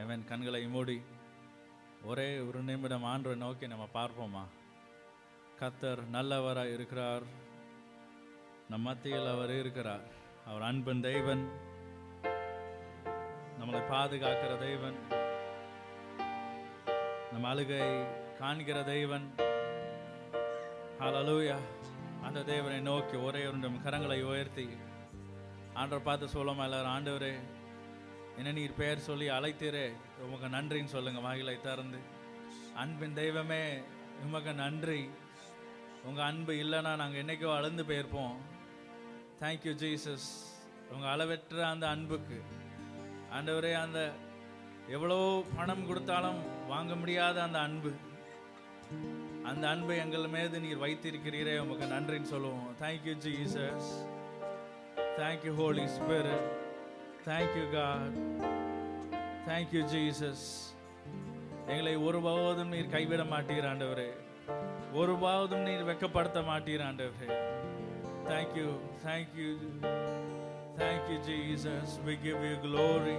அவன் கண்களை மூடி ஒரே ஒரு நிமிடம் ஆண்டவரை நோக்கி நம்ம பார்ப்போமா? கர்த்தர் நல்லவராய் இருக்கிறார். நம் மத்தியில் அவர் இருக்கிறார். அவர் அன்பின் தெய்வன், நம்மளை பாதுகாக்கிற தெய்வன், நம் அழுகை காண்கிற தெய்வன். ஹல்லேலூயா. அந்த தேவனை நோக்கி ஒரே ஒரு கரங்களை உயர்த்தி ஆண்டவர் பார்த்து சொல்லுமா எல்லாரும், ஆண்டவரே என்ன நீர் பெயர் சொல்லி அழைத்தீரே, உமக்கு நன்றின்னு சொல்லுங்க வாயிலை திறந்து. அன்பின் தெய்வமே உமக்கு நன்றி. உங்கள் அன்பு இல்லைன்னா நாங்கள் என்னைக்கோ அழுந்து போயிருப்போம். Thank you Jesus. உங்கள் அளவற்ற அந்த அன்புக்கு ஆண்டவரே, அந்த எவ்வளோ பணம் கொடுத்தாலும் வாங்க முடியாத அந்த அன்பு, அந்த அன்பை எங்கள் மீது நீர் வைத்திருக்கிறீரே, உமக்கு நன்றின்னு சொல்லுவோம். Thank you Jesus. Thank you holy spirit. Thank you God. Thank you Jesus. எங்களை ஒருபோதும் நீர் கைவிட மாட்டீர் ஆண்டவரே, ஒருபோதும் நீர் வெட்கப்படுத்த மாட்டீர் ஆண்டவரே. Thank you, thank you, thank you Jesus. We give you glory.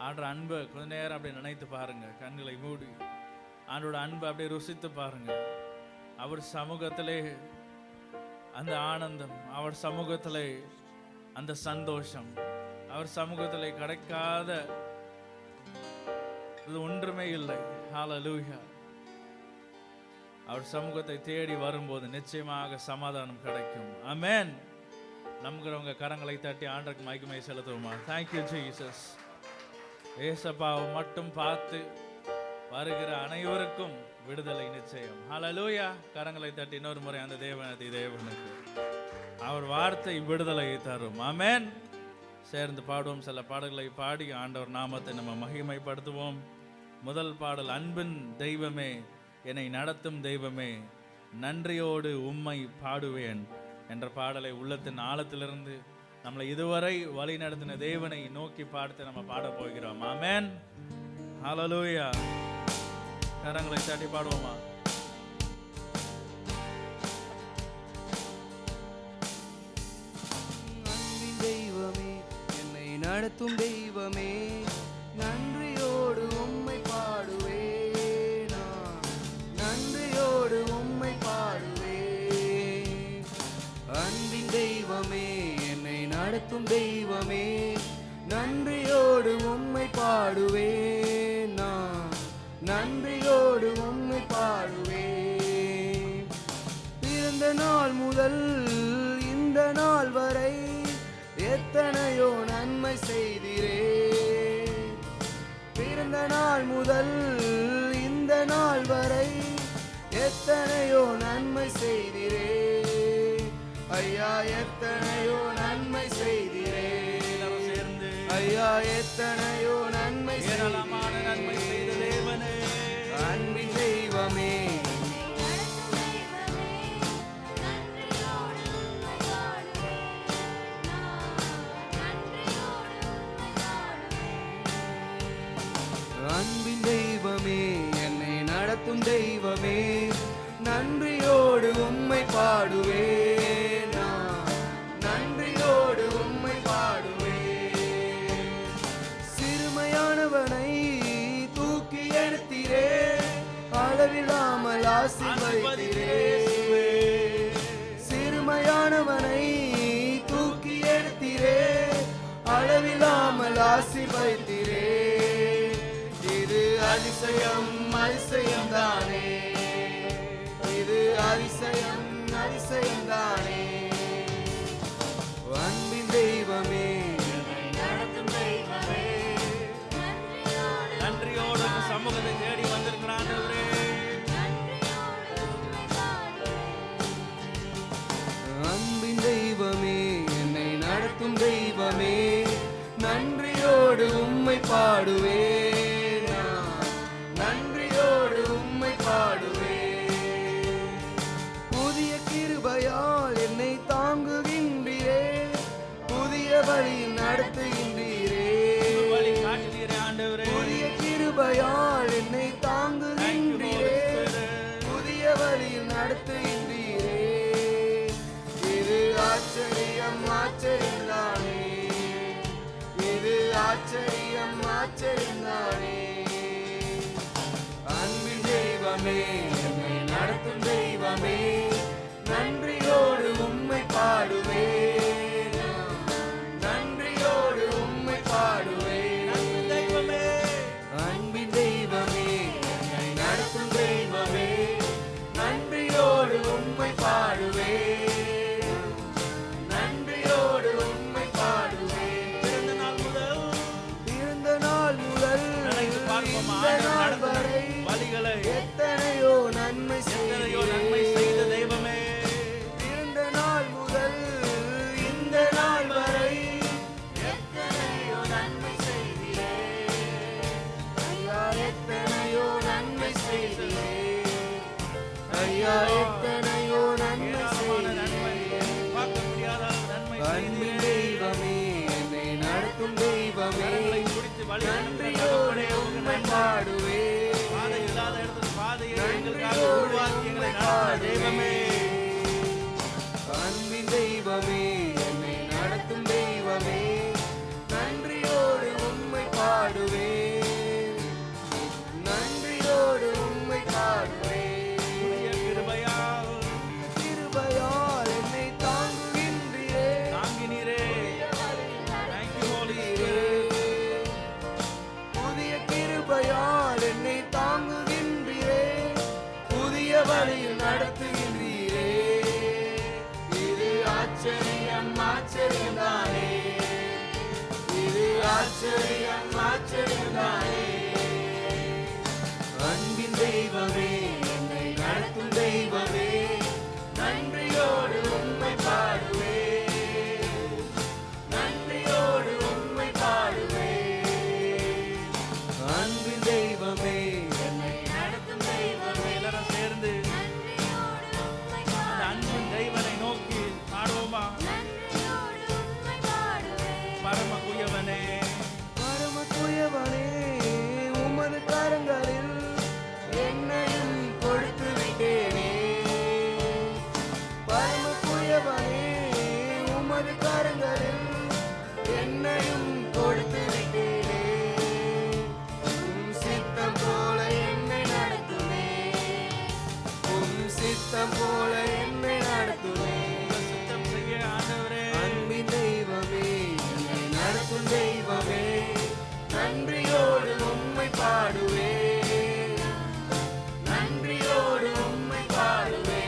ஆண்டவர் அன்பை கொஞ்ச நேரம் அப்படியே நினைத்து பாருங்க, கண்களை மூடி ஆண்டோட அன்பை அப்படியே ருசித்து பாருங்க. அவர் சமூகத்திலே அந்த ஆனந்தம், அவர் சமூகத்திலே அந்த சந்தோஷம், அவர் சமூகத்திலே கிடைக்காத இது ஒன்றுமே இல்லை. ஹல்லேலூயா. அவர் சமூகத்தை தேடி வரும்போது நிச்சயமாக சமாதானம் கிடைக்கும். ஆமென். நம்புகிறவங்க கரங்களை தட்டி ஆண்டவருக்கு மகிமை செலுத்துவோமா? Thank you Jesus. ஏசப்பாவை மட்டும் பார்த்து வருகிற அனைவருக்கும் விடுதலை நிச்சயம். ஹல்லேலூயா. கரங்களை தட்டி இன்னொரு முறை அந்த தேவனுக்கு அவர் வார்த்தை விடுதலை தரும். ஆமென். சேர்ந்து பாடுவோம். சில பாடல்களை பாடி ஆண்டவர் நாமத்தை நம்ம மகிமைப்படுத்துவோம். முதல் பாடல், அன்பின் தெய்வமே என்னை நடத்தும் தெய்வமே நன்றியோடு உம்மை பாடுவேன் என்ற பாடலை உள்ளத்தின் ஆழத்திலிருந்து நம்மளை இதுவரை வழி நடத்தின தேவனை நோக்கி பார்த்து நம்ம பாட போகிறோம். ஆமென். ஹல்லேலூயா. கரங்களை தட்டி பாடுவோமா? அன்பின் தெய்வமே என்னை நடத்தும் தெய்வமே நன்றியோடு உம்மை பாடுவேன், நன்றியோடு உம்மை பாடுவேன். அன்பின் தெய்வமே என்னை நடத்தும் தெய்வமே நன்றியோடு உம்மை பாடுவேன், நன்றியோடு உம்மை பாடுவேன். பிறந்த நாள் முதல் இந்த நாள் வரை எத்தனையோ நன்மை செய்திரே. பிறந்த நாள் முதல் இந்த நாள் வரை எத்தனையோ நன்மை செய்திரே. ஐயா எத்தனையோ நன்மை செய்திரே. ஐயா எத்தனையோ நன்மை நன்மை செய்த தேவனே. அன்பின் தெய்வமே அன்பின் தெய்வமே என்னை நடத்தும் தெய்வமே நன்றியோடு உம்மை பாடுவேன், நன்றியோடு உம்மை பாடுவேன். சிறுமையானவனை தூக்கி எடுத்தீரே, அளவில்லாமல் ஆசீர்வதித்தீரே. சிறுமையானவனை தூக்கி எடுத்தீரே, அளவில்லாமல் ஆசீர்வதித்தீரே. இது அதிசயம் அதிசயம் தானே, இது அதிசயம் அதிசயம் தானே. அன்பின் தெய்வமே நடத்தும் தெய்வமே நன்றியோடு சமூகத்தை தேடி வந்திருக்கிறான். அன்பின் தெய்வமே என்னை நடத்தும் தெய்வமே நன்றியோடு உம்மை பாடுவேன், நன்றியோடு உம்மை பாடுவேன். புதிய கிருபையால் என்னை தாங்குகின்றீரே, புதிய வழியில் நடத்துகின்றீரே. புதிய கிருபையால் என்னை தாங்குகின்றீரே, புதிய வழியில் நடத்துகின்றீரே. இது தெய்வமே கரங்களை பிடித்து வழி நடத்துகிற நன்றியோடு தகப்பனே, உமக்கு உம்மை நன்றி. பாடுவே பாதை இல்லாத இடத்துல பாதையை எங்களுக்காக உருவாக்கி எங்களை நடத்துகிற தெய்வமே, அன்பின் தெய்வமே என்னை நடத்தும் தெய்வமே நன்றியோடு உம்மை பாடுவே நன்றியோடு உம்மை பாடுவே உடைய கிருபையால் கிருபையால் என்னை தாங்குகின்றீரே தாங்கினீரே. Thank you, Holy Spirit. புதிய கிருபையால் என்னை தாங்குகின்றீரே புதிய வழியில் நடத்துகின்றீரே இது ஆச்சரியம் ஆச்சரியம்தானே இது ஆச்சரியம் ஆச்சரியம்தானே அன்பின் தெய்வமே என்னை நடத்தும் தெய்வமே நன்றியோடு உம்மை பாடுவே நன்றியோடு உம்மை பாடுவே அன்பின் தெய்வமே என்னை நடத்தும் தெய்வமே எல்லாரும் சேர்ந்து அந்த அன்பின் தெய்வனை நோக்கி பாடுவோமா? பரம குயவனே, பரம குயவனே உமது கரங்களில் என்னையும் கொடுத்து விட்டேனே பரம குயவனே உமது கரங்களில் என்னையும் கொடுத்து விட்டேனே உம் சித்தம் போல என்னை நடத்துமே உம் சித்தம் போல என்னை நடத்துமே உங்கள் சித்தம் செய்ய ஆண்டவரே, அன்பின் தெய்வமே என்னை நடத்தும் தெய்வமே நன்றியோடு உம்மை பாடுவே நன்றியோடு உம்மை பாடுவே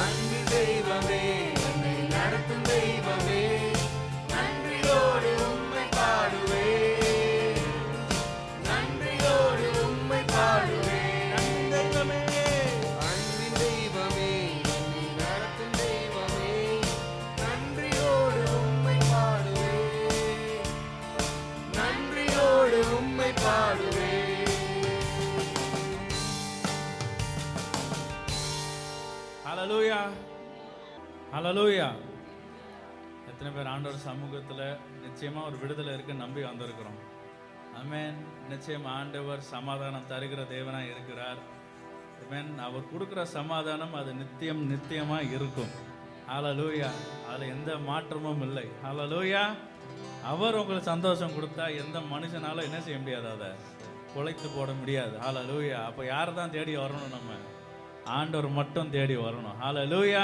அன்பின் தெய்வமே என்னை நடத்தும் தெய்வமே நன்றியோடு உம்மை பாடுவே நன்றியோடு உம்மை பாடுவே அன்பின் தெய்வமே, அன்பின் தெய்வமே என்னை நடத்தும் தெய்வமே நன்றியோடு உம்மை பாடுவே நன்றியோடு உம்மை பாடுவே ஹalleluya, ஹalleluya. எத்தனை பேர் ஆண்டவர் சமூகத்துல நிச்சயமா ஒரு விடுதலை இருக்குன்னு நம்பி வந்திருக்கிறோம்? ஆமென். நிச்சயம் ஆண்டவர் சமாதானம் தருகிற தேவனாய் இருக்கிறார். ஆமென். அவர் கொடுக்கிற சமாதானம் அது நித்தியம் நித்தியமா இருக்கும். ஹalleluya. அதுல எந்த மாற்றமும் இல்லை. ஹalleluya. அவர் உங்களுக்கு சந்தோஷம் கொடுத்தா எந்த மனுஷனாலும் என்ன செய்ய முடியாது, அதை குலைத்து போட முடியாது. ஹalleluya. அப்போ யாரை தான் தேடி வரணும்? நம்ம ஆண்டவர் மட்டும் தேடி வரணும். ஹalleluya.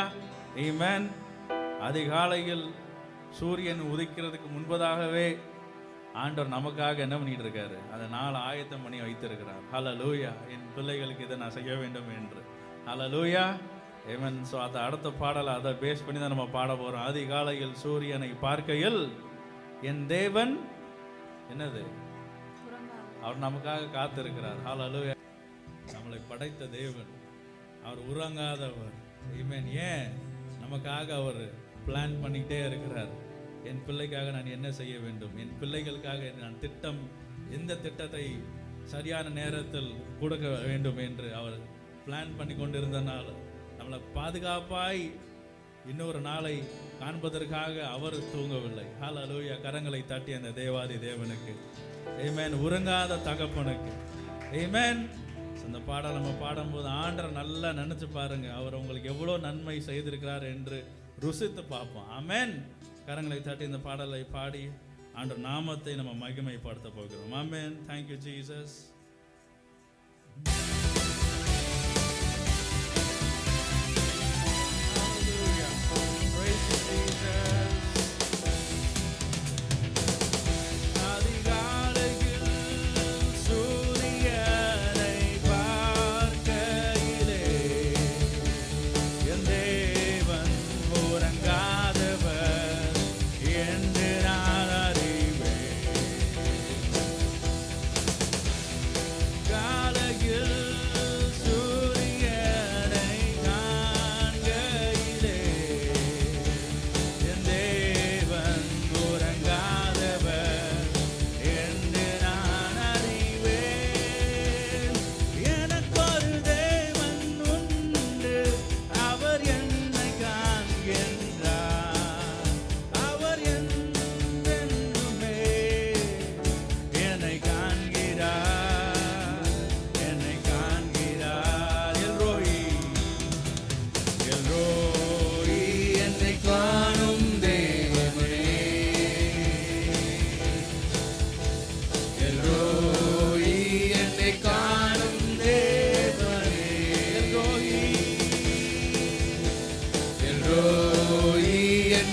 ஆமென். அதிகாலையில் சூரியன் உதிக்கிறதுக்கு முன்பதாகவே ஆண்டவர் நமக்காக என்ன பண்ணிட்டு இருக்காரு, அதை நாள் ஆயத்தம் பண்ணி வைத்திருக்கிறார். ஹalleluya. என் பிள்ளைகளுக்கு இதை நான் செய்ய வேண்டும் என்று. ஹalleluya. ஆமென். ஸோ அதை அடுத்த பாடலை அதை பேஸ் பண்ணி தான் நம்ம பாட போகிறோம். அதிகாலையில் சூரியனை பார்க்கையில் என் தேவன் என்னது, அவர் நமக்காக காத்திருக்கிறார். ஹalleluya. நம்மளை படைத்த தேவன், அவர் உறங்காதவர். ஆமென். ஏன் நமக்காக அவர் பிளான் பண்ணிக்கிட்டே இருக்கிறார். என் பிள்ளைக்காக நான் என்ன செய்ய வேண்டும், என் பிள்ளைகளுக்காக நான் எந்த திட்டத்தை சரியான நேரத்தில் கொடுக்க வேண்டும் என்று அவர் பிளான் பண்ணி கொண்டிருந்தனால நம்மளை பாதுகாப்பாய் இன்னொரு நாளை காண்பதற்காக அவர் தூங்கவில்லை. ஹalleluya. கரங்களை தட்டி அந்த தேவாதி தேவனுக்கு, ஆமென், உறங்காத தகப்பனுக்கு, ஆமென். இந்த பாடல் நம்ம பாடும்போது ஆண்டவர் நல்லா நினைச்சு பாருங்க, அவர் உங்களுக்கு எவ்வளோ நன்மை செய்திருக்கிறார் என்று ருசித்து பார்ப்போம். ஆமென். கரங்களை தட்டி இந்த பாடலை பாடி ஆண்டவர் நாமத்தை நம்ம மகிமைப்படுத்த போகிறோம். ஆமென். Thank you Jesus.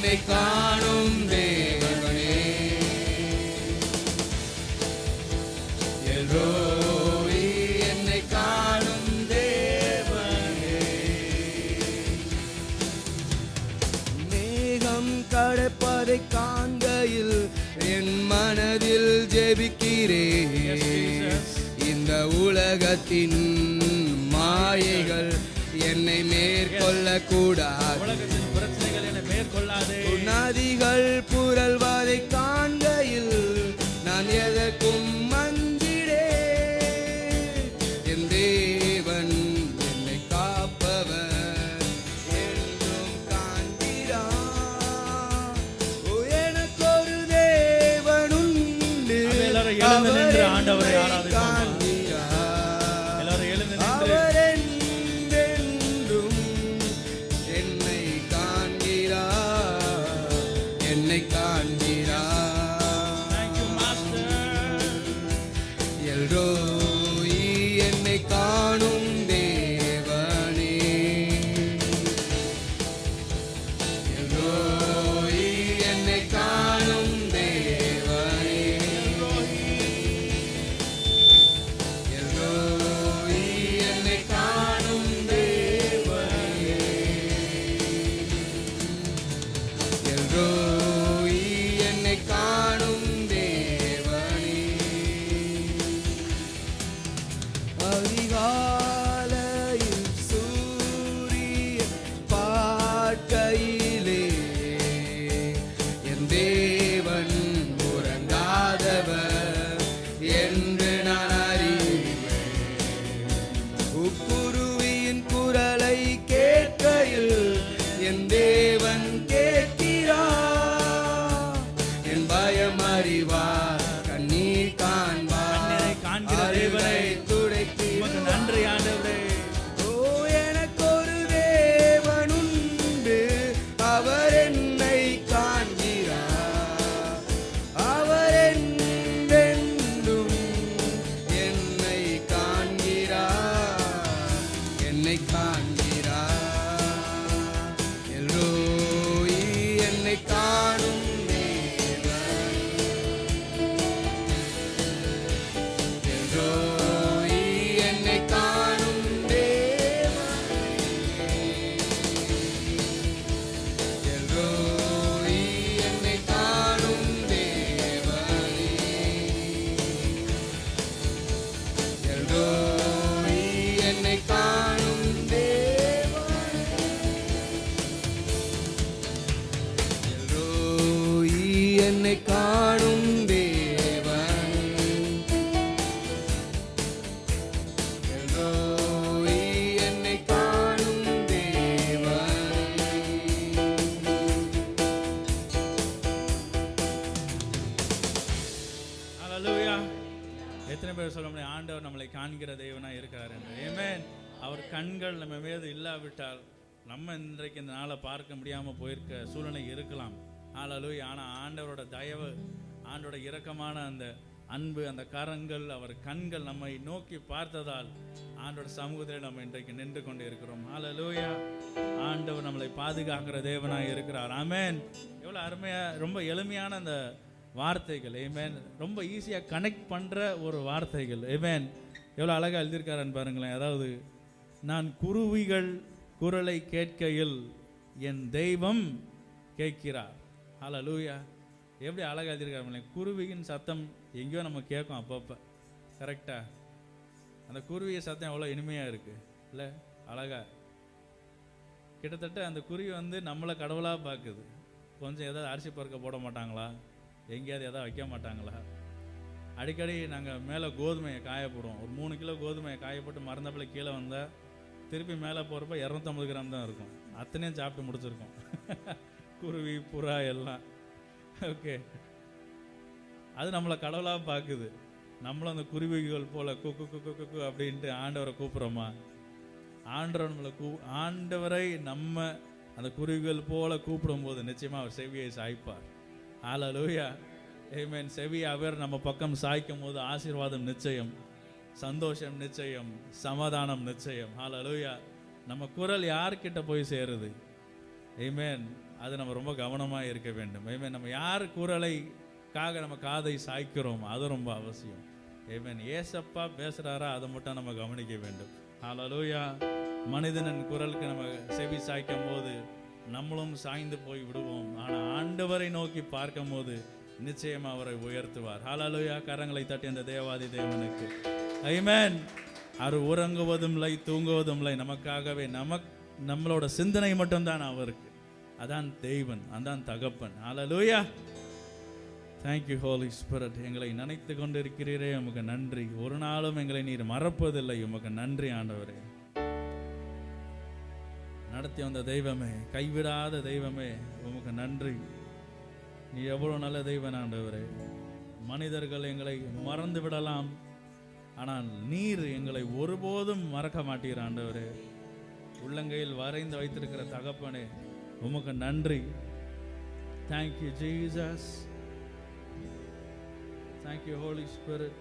என்னை காணும் தேவனே எல்ரோயி என்னை காணும் தேவனே மேகம் கடப்பதை காண்கையில் என் மனதில் ஜெபிக்கிறேன் இந்த உலகத்தின் மாயைகள் என்னை மேற்கொள்ள கூடாது உலகத்தின் பிரச்சனைகள் என்னை மேற்கொள்ளாதே நதிகள் புரள்வதை காண்கையில் நான் எதற்கும் மஞ்சிடே என் தேவன் என்னை காப்பவர் என்றும் காண்கிறார் ஓ எனக்கு ஒரு தேவன் உண்டு எல்லாரும் எழுந்து நின்று ஆண்டவரை அவரை ஆராதிப்போம். காண்கிறார் எல்லாரும் எழுந்து நின்று அவர் என்றென்றும் என்னை காண்கிறார் என்னை காண்கிறார் Thank you, Master. எல்ரோயி என்னை காணும் தேவனே எல்ரோயி என்னை காணும் தேவனே எல்ரோயி என்னை காணும் தேவனே எல்ரோயி என்னை காணும் தேவனே அதிகாலையில் சூரியன் பார்க்கையிலே என் தேவன் உறங்காதவர் என்று நான் அறிவேன் உக்குருவியின் குரலை கேட்கையில் என் தேவன் கேட்கிறார் என் பயம் அறிவார் கண்ணீர் காண்பார் கண்ணீரை காண்கிற தேவனே, உமக்கு நன்றி ஆண்டவரே. ஓ எனக்கு ஒரு தேவன் உண்டு அவர் என்னை காண்கிறார் அவர் என்றென்றும் என்னை காண்கிறார் என்னை காண்கிறார் எல்லோரி என்னை காணும் தேவன் எல்லோரி என்னை காணும் தேவனே எல்லோரி என்னை காணும் தேவனே எல்லோரி என்னை காணும் தேவனே எல்லோரி என்னை காணும் தேவனே எல்லோரி என்னை காணும் தேவனே ஹalleluya. எத்தனை பேர் சொல்ல முடியும் ஆண்டவர் நம்மளை காண்கிற தேவனா இருக்கிறார் என்று? ஆமென். அவர் கண்கள் நம்ம மீது இல்லாவிட்டால் நம்ம இன்றைக்கு இந்த நாளை பார்க்க முடியாம போயிருக்க சூழ்நிலை இருக்கலாம். ஹalleluya. ஆனா ஆண்டவரோட தயவு, ஆண்டவரோட இரக்கமான அந்த அன்பு, அந்த கரங்கள், அவர் கண்கள் நம்மை நோக்கி பார்த்ததால் ஆண்டவரோட சமூகத்தில் நம்ம இன்றைக்கு நின்று கொண்டு இருக்கிறோம். ஹalleluya. ஆண்டவர் நம்மளை பாதுகாக்கிற தேவனாய் இருக்கிறார். ஆமென். எவ்வளவு அருமையா, ரொம்ப எளிமையான அந்த வார்த்தைகள். ஆமென். ரொம்ப ஈஸியா கனெக்ட் பண்ற ஒரு வார்த்தைகள். ஆமென். எவ்வளவு அழகா எழுதியிருக்காருன்னு பாருங்களேன். அதாவது, நான் குருவிகள் குரலை கேட்கையில் என் தெய்வம் கேட்கிறார். ஹalleluya. எப்படி அழகா எழுதியிருக்காரு. குருவியின் சத்தம் எங்கேயோ நம்ம கேட்கும் அப்பப்போ, கரெக்டா? அந்த குருவிய சத்தம் எவ்வளோ இனிமையாக இருக்கு இல்லை? அழகா கிட்டத்தட்ட அந்த குருவி வந்து நம்மளை கடவுளாக பார்க்குது. கொஞ்சம் ஏதாவது அரிசி பருக்க போட மாட்டாங்களா? எங்கேயாவது எதாவது வைக்க மாட்டாங்களா? அடிக்கடி நாங்கள் மேலே கோதுமையை காயப்போடுவோம். ஒரு 3 கிலோ கோதுமையை காயப்போட்டு மறந்தப்பில் கீழே வந்தால் திருப்பி மேலே போகிறப்ப 250 கிராம் தான் இருக்கும். அத்தனையும் சாப்பிட்டு முடிச்சிருக்கோம். குருவி, புறா எல்லாம். ஓகே, அது நம்மளை கடவுளாக பார்க்குது. நம்மளும் அந்த குருவிகள் போல குக்கு குக்கு குக்கு அப்படின்ட்டு ஆண்டவரை கூப்பிட்றோமா? ஆண்டவர் நம்மளை ஆண்டவரை நம்ம அந்த குருவிகள் போல கூப்பிடும்போது நிச்சயமாக அவர் செவியை சாய்ப்பார். ஹல்லேலூயா. ஆமென். செவி அவர் நம்ம பக்கம் சாய்க்கும் போது ஆசீர்வாதம் நிச்சயம், சந்தோஷம் நிச்சயம், சமாதானம் நிச்சயம். ஹல்லேலூயா. நம்ம குரல் யார்கிட்ட போய் சேருது? ஆமென். அது நம்ம ரொம்ப கவனமாக இருக்க வேண்டும். ஆமென். நம்ம யார் குரலைக்காக நம்ம காதை சாய்க்கிறோம், அது ரொம்ப அவசியம். ஆமென். ஏசப்பா பேசுகிறாரா, அதை மட்டும் நம்ம கவனிக்க வேண்டும். ஹல்லேலூயா. மனிதனின் குரலுக்கு நம்ம செவி சாய்க்கும் போது நம்மளும் சாய்ந்து போய் விடுவோம். ஆனால் ஆண்டவரை நோக்கி பார்க்கும் போது நிச்சயமாக அவரை உயர்த்துவார். ஹல்லேலூயா. கரங்களை தட்டி அந்த தேவாதி தேவனுக்கு ஆமென். அவர் உறங்குவதும் இல்லை, தூங்குவதும் இல்லை, நமக்காகவே நம்மளோட சிந்தனை மட்டும்தான் அவருக்கு. அதான் தெய்வன், அதான் தகப்பன். ஹல்லேலூயா. Thank you holy spirit. எங்களை நினைத்து கொண்டிருக்கிறீரே, உமக்கு நன்றி. ஒரு நாளும் எங்களை நீர் மறப்பதில்லை, உமக்கு நன்றி ஆண்டவரே. நடத்தி வந்த தெய்வமே, கைவிடாத தெய்வமே, உமக்கு நன்றி. நீ எவ்வளோ நல்ல தெய்வன் ஆண்டவரே. மனிதர்கள் எங்களை மறந்து விடலாம், ஆனால் நீர் எங்களை ஒருபோதும் மறக்க மாட்டீர் ஆண்டவரே. உள்ளங்கையில் வரைந்து வைத்திருக்கிற தகப்பனே, உமக்கு நன்றி. Thank you Jesus. Thank you holy spirit.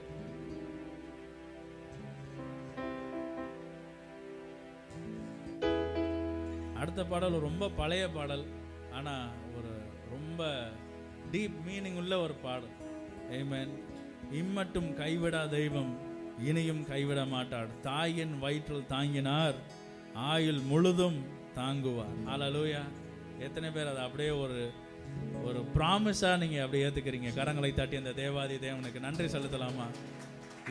அடுத்த பாடல் ரொம்ப பழைய பாடல், ஆனால் ஒரு ரொம்ப டீப் மீனிங் உள்ள ஒரு பாடல். ஆமென். இம்மட்டும் கைவிடா தெய்வம் இனியும் கைவிட மாட்டார். தாயின் வயிற்றில் தாங்கினார், ஆயுள் முழுதும் தாங்குவார். ஹல்லேலூயா. எத்தனை பேர் அதை அப்படியே ஒரு ப்ராமிஸாக நீங்கள் அப்படியே ஏற்றுக்கிறீங்க? கரங்களை தட்டி அந்த தேவாதி தேவனுக்கு நன்றி செலுத்தலாமா?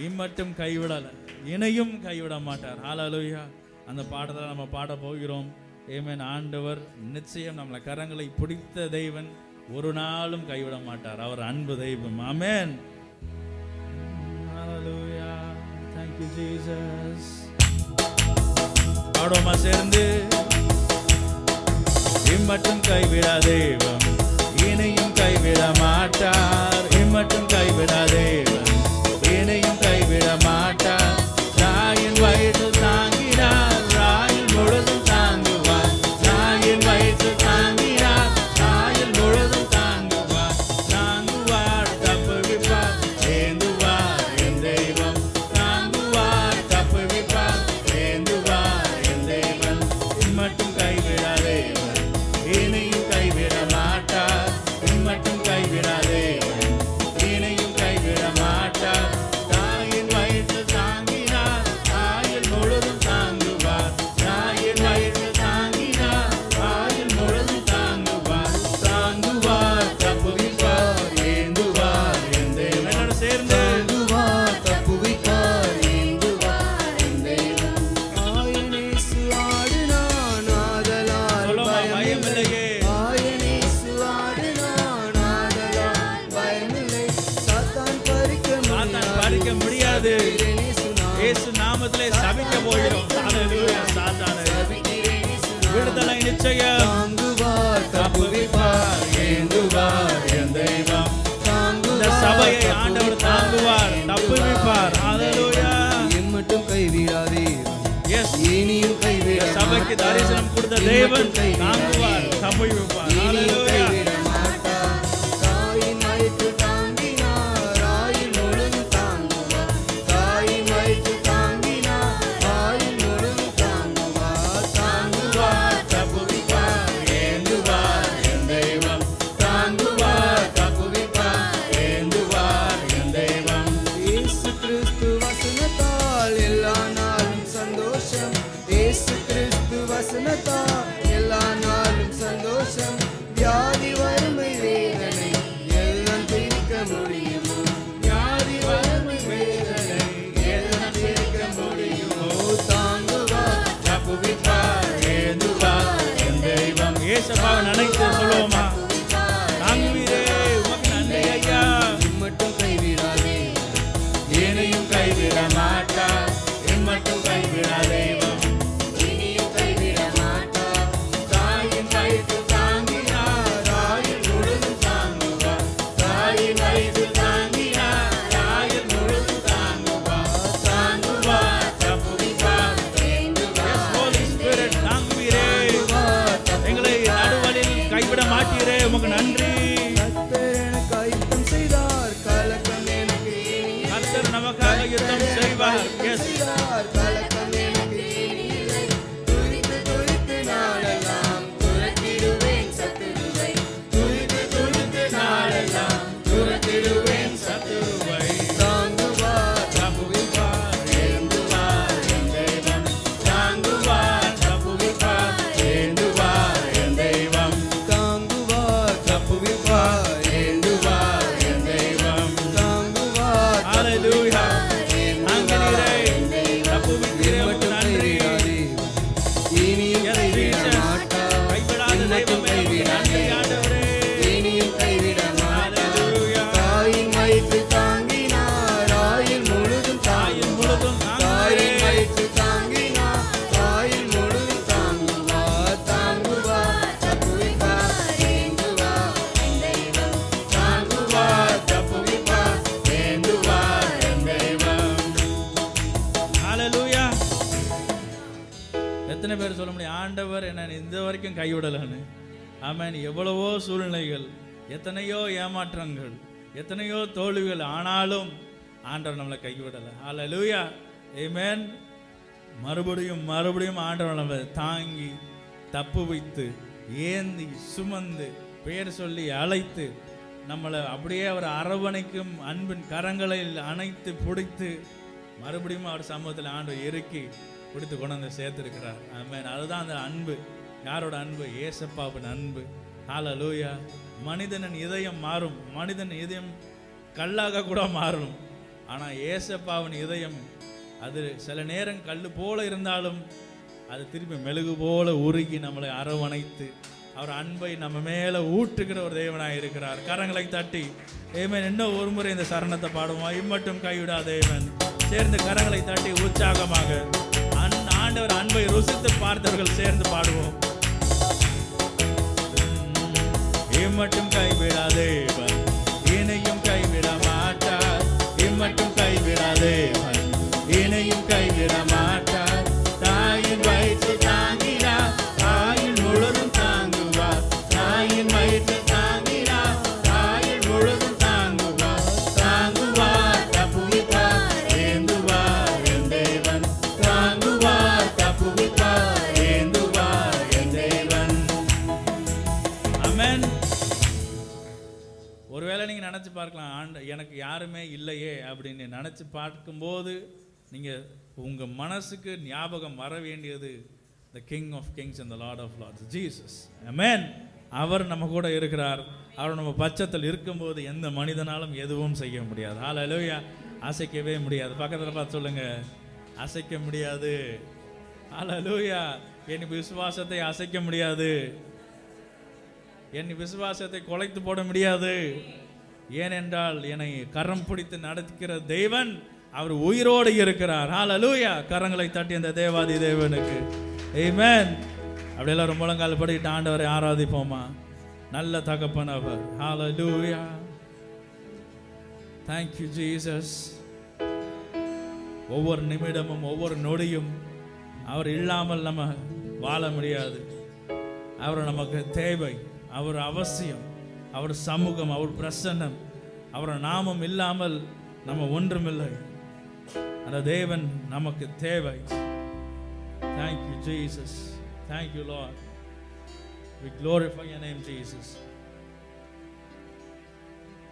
இம்மட்டும் கைவிடலை, இனியும் கைவிட மாட்டார். ஹல்லேலூயா. அந்த பாடத்தில் நம்ம பாட போகிறோம். ஆமென். ஆண்டவர் நிச்சயம் நம்மளை கரங்களை பிடித்த தெய்வன், ஒரு நாளும் கைவிட மாட்டார். அவர் அன்பு தெய்வம். ஆமென். ஹல்லேலூயா. Thank you Jesus. பாடுவோமா சேர்ந்து? இம்மட்டும் கைவிடா தெய்வம் இனியும் கைவிட மாட்டார். இம்மட்டும் கைவிடா தெய்வம் இனியும் கைவிட மாட்டார். தாயின் வயிற்று தாங்கினார், ஆயுள் முழுதும் தாங்குவார். தாயின் வயிற்று தாங்கினார், ஆயுள் முழுதும் தாங்குவார். தாங்குவார், தப்புவிப்பார், ஏந்துவார் என் தெய்வம். தாங்குவார், தப்புவிப்பார், ஏந்துவார் என் தெய்வம். இம்மட்டும் கைவிடா தெய்வம் இனியும் கைவிட மாட்டார். இம்மட்டும் கைவிடா தெய்வம் இனியும் கைவிட மாட்டார். தாயின் வயிற்று தாங்கினார், ஆயுள் முழுதும் தாங்குவார். தாயின் வயிற்று தாங்கினார், ஆயுள் முழுதும் தாங்குவார். தாங்குவார், தப்புவிப்பார், ஏந்துவார் என் தெய்வம். என்னோட சேர்ந்து தாங்குவார், தப்புவிப்பார், ஏந்துவார் என் தெய்வம். ஆயனேசு ஆடினான், ஆதலால் சொல்லுமா, பயமில்லையே. ஆயனேசு ஆடினான், ஆதலால் பயமில்லை. சாத்தான் பறிக்க முடியாது. இயேசு நாமம் இயேசு நாமத்திலே சபிக்க போகிறோம். ஹல்லேலூயா. சாத்தானே, விடுதலை நிச்சயம். தாங்குவார், தப்புவிப்பார், ஏந்துவார் என் தெய்வம். இந்த சபையை ஆண்டவர் தாங்குவார், தப்புவிப்பார். ஹல்லேலூயா. இம்மட்டும் கைவிடாதே, எஸ். இனியும் கைவிட சபைக்கு தரிசனம் கொடுத்த தேவன் தாங்குவார், தப்புவிப்பார். ஹல்லேலூயா. கைவிட மாட்டார். தாயின் வயிற்று தாங்கினார், ஆயுள் முழுதும் தாங்குவார். தாயின் வயிற்று தாங்கினார், ஆயுள் முழுதும் தாங்குவார். தாங்குவார், தப்புவிப்பார், ஏந்துவார் என் தெய்வம். தாங்குவார், தப்புவிப்பார், ஏந்துவார் என் தெய்வம். இயேசு கிறிஸ்து வசனத்தால் எல்லா நாளும் சந்தோஷம். இயேசு கிறிஸ்து வசனத்தால் எல்லா நாளும் சந்தோஷம். வியாதி வறுமை வேதனை எல்லாம் தீர்க்க முடியுமோ? வியாதி வறுமை வேதனை எல்லாம் தீர்க்க முடியுமோ? தாங்குவார், தப்புவிப்பார், ஏந்துவார் என் தெய்வம். ஏசப்பாவை நினைத்து சொல்லுவோமா? தாங்குவீரே, உமக்கு நன்றி ஐயா. இம்மட்டும் கைவிடாதே, இனியும் கைவிட மாட்டார். இம்மட்டும் கைவிடா தெய்வம் இனியும் கைவிட மாட்டார். தாயின் வயிற்று தாங்கினார், ஆயுள் முழுதும் தாங்குவார். தாயின் வயிற்று தாங்கினார், ஆயுள் முழுதும் தாங்குவார். தாங்குவார், தப்புவிப்பார். Yes, Holy Spirit, தாங்குவீரே. எங்களை நடுவழியில் கைவிட மாட்டீரே. கைவிடாதே ஆண்டவரே. இனியும் கைவிட மாட்டார் ஹalleluya. தாயின் வயிற்று தாங்கினார் ஆயுள் முழுதும் ஆயுள் முழுதும் தாயின் வயிற்று தாங்கினார் ஆயுள் முழுதும் தாங்குவார் தாங்குவார் தப்புவிப்பார் ஏந்துவார் என் தெய்வம் தாங்குவார் தப்புவிப்பார் ஏந்துவார் என் தெய்வம் ஹalleluya. எத்தனை பேர் சொல்ல முடியும் ஆண்டவர் என்ன இந்த வரைக்கும் கைவிடலன்னு? ஆமென். எவ்வளவோ சூழ்நிலைகள், எத்தனையோ ஏமாற்றங்கள், எத்தனையோ தோல்விகள், ஆனாலும் ஆண்டவர் நம்மளை கைவிடலை. ஹalleluya. ஆமென். மறுபடியும் மறுபடியும் ஆண்டவர் நம்மளை தாங்கி தப்பு வைத்து ஏந்தி சுமந்து பெயர் சொல்லி அழைத்து நம்மளை அப்படியே அவர் அரவணைக்கும் அன்பின் கரங்களில் அணைத்து பிடித்து மறுபடியும் அவர் சமூகத்தில் ஆண்டவர் இறுக்கி பிடித்து கொண்டு வந்து சேர்த்திருக்கிறார். ஆமென். அதுதான் அந்த அன்பு. யாரோட அன்பு? ஏசப்பாவின் அன்பு. ஹalleluya. மனிதனின் இதயம் மாறும், மனிதன் இதயம் கல்லாக கூட மாறும். ஆனால் ஏசப்பாவின் இதயம் அது சில நேரம் கல் போல இருந்தாலும் அது திருப்பி மெழுகு போல உருகி நம்மளை அரவணைத்து அவர் அன்பை நம்ம மேலே ஊற்றுகிற ஒரு தேவனாக இருக்கிறார். கரங்களை தட்டி ஏமேன். இன்னும் ஒரு முறை இந்த சரணத்தை பாடுவோம். இம்மட்டும் கைவிடாத தேவன். சேர்ந்து கரங்களை தட்டி உற்சாகமாக ஆண்டவர் அன்பை ருசித்து பார்த்தவர்கள் சேர்ந்து பாடுவோம். இம்மட்டும் கைவிடாதேவன் இணையும் கைவிட மாட்டார். இம்மட்டும் கைவிடாதேவன் இணையும் கைவிட மாட்டார். தாயின் வயிற்று தாங்கினார் ஆயுள் முழுதும் தாங்குவார். தாயின் வயிற்று தாங்கினார் ஆயுள் முழுதும் தாங்குவார். தாங்குவார் தப்புவிப்பார் ஏந்துவார் என் தேவன். தாங்குவார் தப்புவிப்பார் ஏந்துவார் என் தேவன். ஆமென். ஒருவேளை நீங்கள் நினச்சி பார்க்கலாம், எனக்கு யாருமே இல்லையே அப்படின்னு நினச்சி பார்க்கும்போது நீங்கள் உங்கள் மனசுக்கு ஞாபகம் வர வேண்டியது the King of Kings and the Lord of Lords, Jesus. Amen. அவர் நம்ம கூட இருக்கிறார். அவர் நம்ம பட்சத்தில் இருக்கும்போது எந்த மனிதனாலும் எதுவும் செய்ய முடியாது. ஹalleluya. அசைக்கவே முடியாது. பக்கத்தில் பார்த்து சொல்லுங்க, அசைக்க முடியாது. ஹalleluya. என் விசுவாசத்தை அசைக்க முடியாது. என் விசுவாசத்தை குலைத்து போட முடியாது. ஏனென்றால் என்னை கரம் பிடித்து நடத்துகிற தேவன் அவர் உயிரோடு இருக்கிறார். ஹalleluya. கரங்களை தட்டி அந்த தேவாதி தேவனுக்கு ஆமென். அப்படியெல்லாம் ரொம்ப முழங்கால் படிட்டு ஆண்டவரை ஆராதிப்போமா? நல்ல தகப்பன் அவர். ஹalleluya. Thank you Jesus. ஒவ்வொரு நிமிடமும் ஒவ்வொரு நொடியும் அவர் இல்லாமல் நம்ம வாழ முடியாது. அவர் நமக்கு தேவை, அவர் அவசியம், அவர் சமூகம், அவர் பிரசன்னம், அவர் நாமம் இல்லாமல் நம்ம ஒன்றுமில்லை. அந்த தேவன் நமக்கு தேவை. Thank you Jesus. Thank you Lord. We glorify your name Jesus.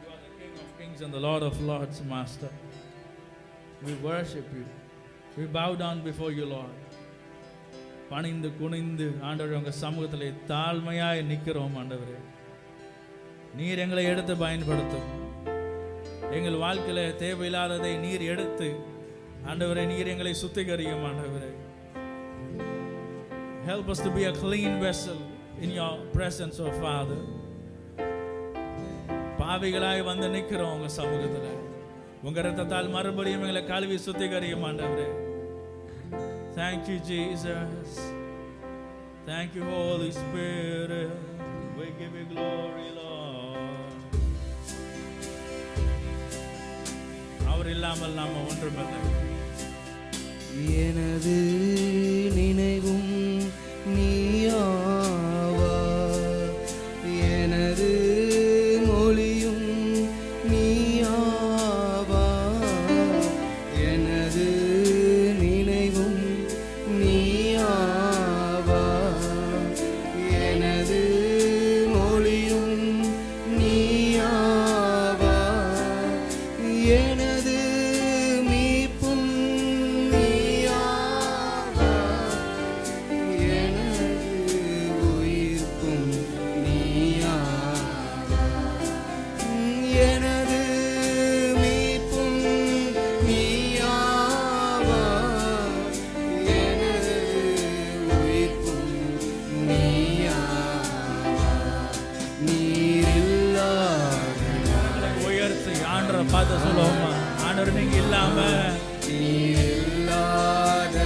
You are the King of Kings and the Lord of Lords, Master. We worship you. We bow down before you Lord. பணிந்து குனிந்து ஆண்டவரே உங்கள் சமூகத்திலே தாழ்மையாய் நிற்கிறோம். ஆண்டவரே நீர் எங்களை எடுத்து பயன்படுத்தும். எங்கள் வாழ்க்கையில தேவையில்லாததை நீர் எடுத்து ஆண்டவரே நீர் எங்களை சுத்திகரியும். ஆண்டவரே help us to be a clean vessel in your presence, oh Father. பாவிகளாய் வந்து நிற்கிறோம் உங்க சமூகத்துல. உங்க இரத்தத்தால் மறுபடியும் எங்களை கழுவி சுத்திகரியும். ஆண்டவரே thank you Jesus. Thank you Holy Spirit. We give you glory Lord. அவர் இல்லாமல் நாம ஒன்றுமில்லை. எனது நினைவும் நீயாவா, எனது மொழியும் நீயாவா, எனது நினைவும் நீயாவா, எனது மொழியும் நீயாவா, எனது மீட்பும் நீயாவா, எனது ஆண்டவர் நீங்க இல்லாம இல்லாத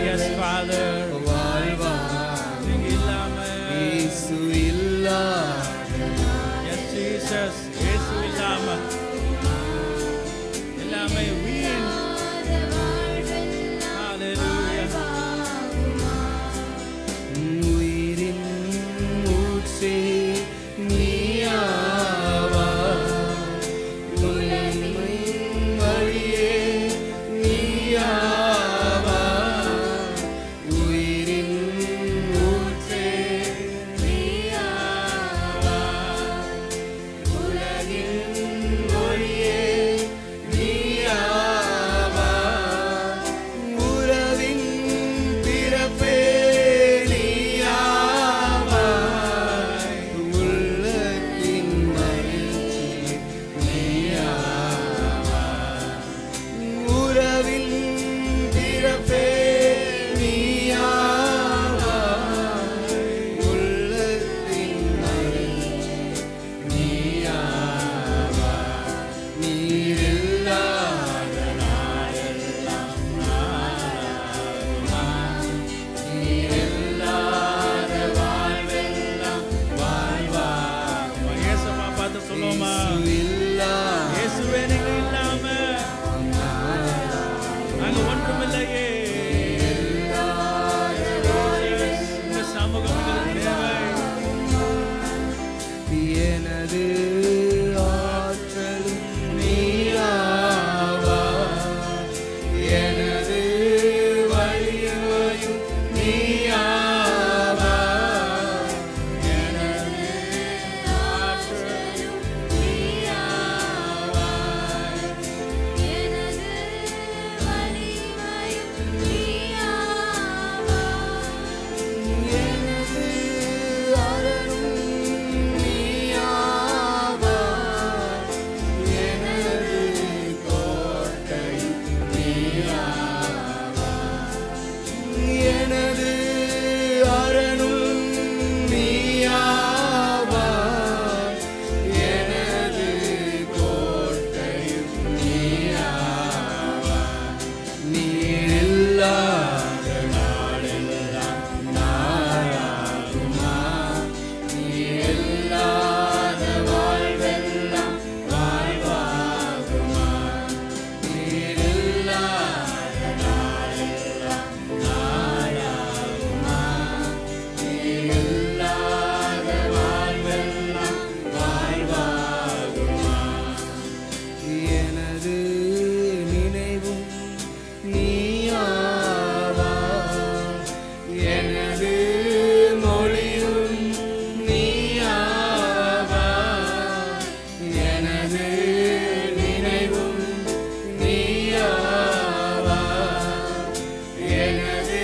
Yes, Father. வாழ்வா நீங்க இல்லாம இயேசு இல்லாத Yes, Jesus. இயேசு இல்லாம எல்லாமே வீண். Hallelujah. உயிரின் ஊற்றே நீயாவா உண்மை வழியே நீயாவா உயிரின் ஊற்றே நீயாவா உலகின் ஒளியே நீயாவா உறவின் பிறப்பே நீயாவா உள்ளத்தின் மகிழ்ச்சி நீயாவா உறவின் பிறப்பே நீயாவா உள்ளத்தின் மகிழ்ச்சி நீயாவா நீரில்லாத நாளெல்லாம் நாளாகுமா நீரில்லாத வாழ்வெல்லாம் வாழ்வாகுமா இயேசுவா பார்த்து சொல்லுவோமா? இல்லாத இயேசுவே நீங்க இல்லாம நாங்க ஒன்றுமில்லையே. உங்க சமூகம் எங்களுக்கு தேவை. எனது ஆற்றலும் நீயாவா எனது வலிமையும் நீயாவா எனது ஆற்றலும் நீயாவா எனது வலிமையும் நீயாவா எனது அருளும் நீயாவா எனது கோட்டையும் நீயாவா எனது அரணும் நீயாவா எனது கோட்டையும் நீயாவா நீரில்லாத நாளெல்லாம் நாளாகுமா நீரில்லாத வாழ்வெல்லாம் வாழ்வாகுமா நீரில்லாத நாளெல்லாம் நாளாகுமா நீரில்லாத வாழ்வெல்லாம் வாழ்வாகுமா எனது நினைவும் நீயாவா எனது மொழியும் நீயாவா எனது நினைவும் நீயாவா எனது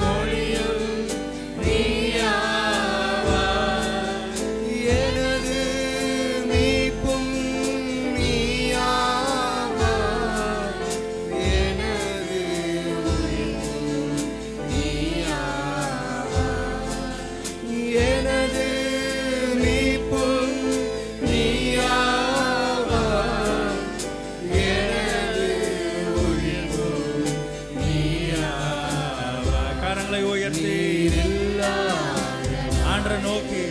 மொழியும் நீயாவா எனது மீட்பும் நீயாவா எனது உயிர்ப்பும் நீயாவா எனது மீட்பும் நீயாவா எனது உயிர்ப்பும் நீயாவா கரங்களை உயர்த்தி ஆண்டரை நோக்கி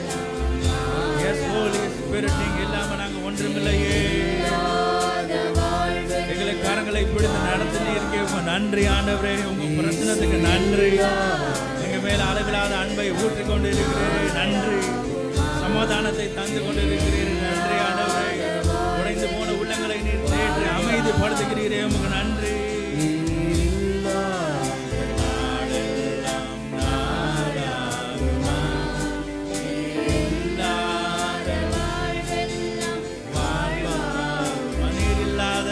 எஸ் ஹோலி ஸ்பிரிட் நீங்க இல்லாம நாங்க ஒன்றுமில்லையே. எங்களை கரங்களை பிடித்து நடத்தினீருக்கு உங்க நன்றி ஆண்டவரே. உங்க பிரச்சனத்துக்கு நன்றி. எங்க மேல அளவில்லாத அன்பை ஊற்றிக் கொண்டு இருக்கிறீர்கள் நன்றி. சமாதானத்தை தந்து கொண்டு இருக்கிறீர்கள் நன்றி ஆண்டவரே. உடைந்து போன உள்ளங்களை நீர் தேற்றி அமைதிப்படுத்துகிறீரே உமக்கு நன்றி. நாளெல்லாம் நாளாகுமா இல்லாத வாழ்வெல்லாம் வாழ்வாகுமா நீரில்லாத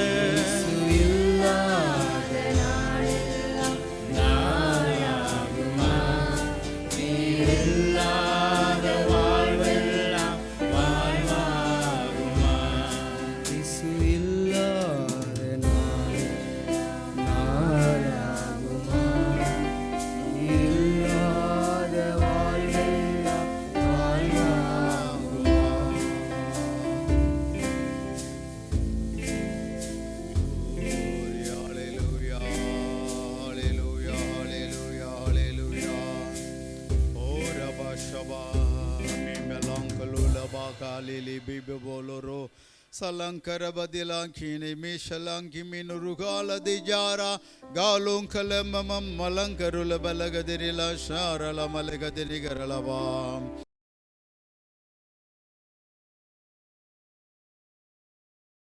இல்லாத நாளெல்லாம் நாளாகுமா நீரில்லாத வாழ்வெல்லாம் வாழ்வாகுமா இயேசு இல்லாத நாள் lili biboloro Salankara badilankini mishalanki minurugala dijara galun kalemam malankarula balagadiri la shara la malagadiri garalava